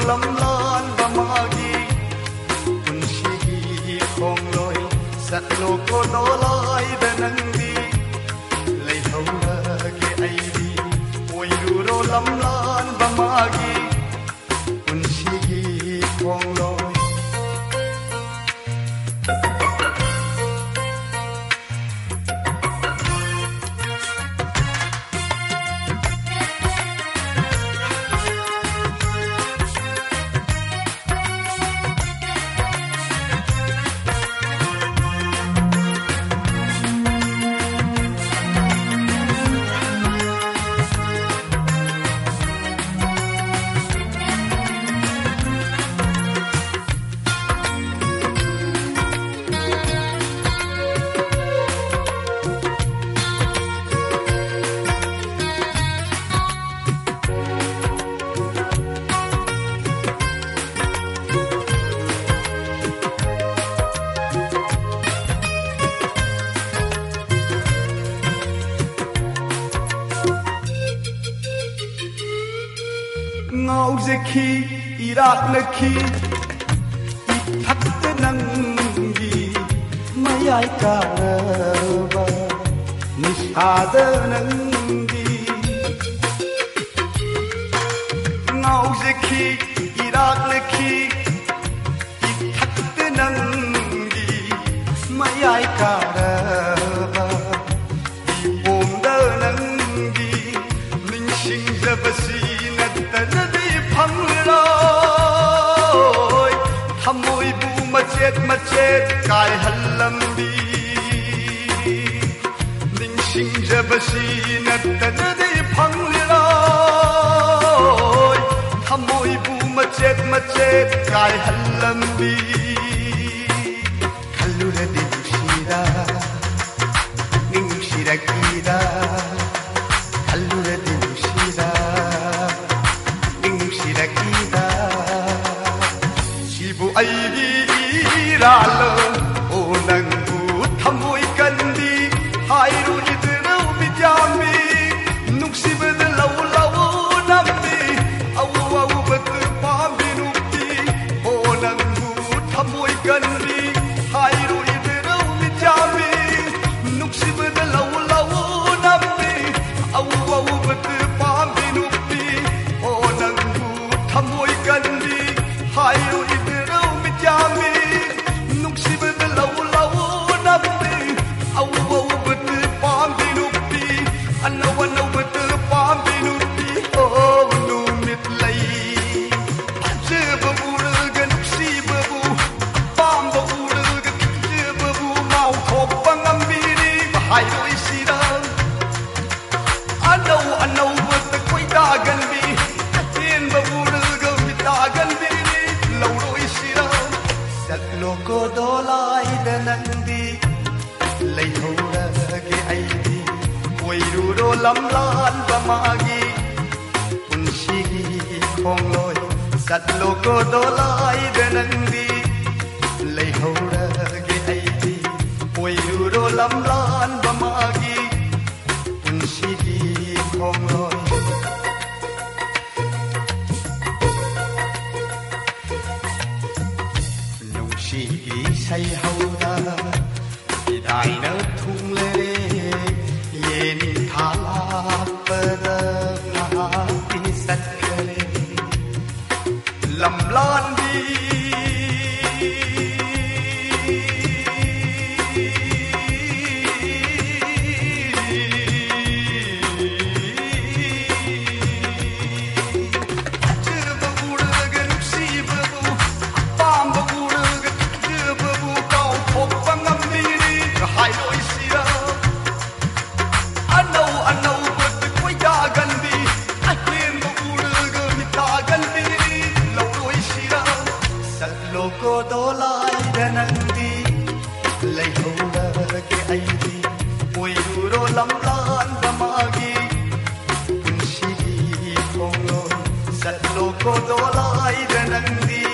lamlan bamagi punsigi khongloi satlo ko dolai danandi leithona ke aidi oiruro lamlan bamagi punsigi khongloi ngau khi Iraq na khi thắt nangi mayai karaba nishada nangi ngau khi Iraq na khi thắt nangi mayai karaba bom da nangi ning sing zabasi Hamoi bu macet kai halambi ning sing jabasi natanadi phangliroi hamoi bu macet kai halambi kallura dinushira ning shirakira kallura dinushira ning shirakira bu aidi iralo onangu thamoi kandi hairu idnu bijami nuksibad law nambi awu bat pambinukti onangu thamoi kandi hairu idnu bijami nuksibad law nambi awu bat pambinukti onangu thamoi kandi hairu Yami, nuksibad law nambi, awu bat pambinukti, anaw bat pambinukti, oh numit lay. Jeba uraga nuksibabu, pamba uraga jebabu, mau kopang ambiri, bahayro isira. Anaw bat koy dagan bi, katin ba uraga bitagan bi. Loko dolai danandi leithora ke aidi oiruro lamlan bamagi punsigi khongloi sat loko dolai danandi leithora ke aidi oiruro lamlan bamagi punsigi khongloi say hauda dai na thung le yen thala pada mahati sat kare lam lan di Loko dolai danandi leithora ke aidi oiruro lamlan bamagi punsigi khongloi sat loko dolai danandi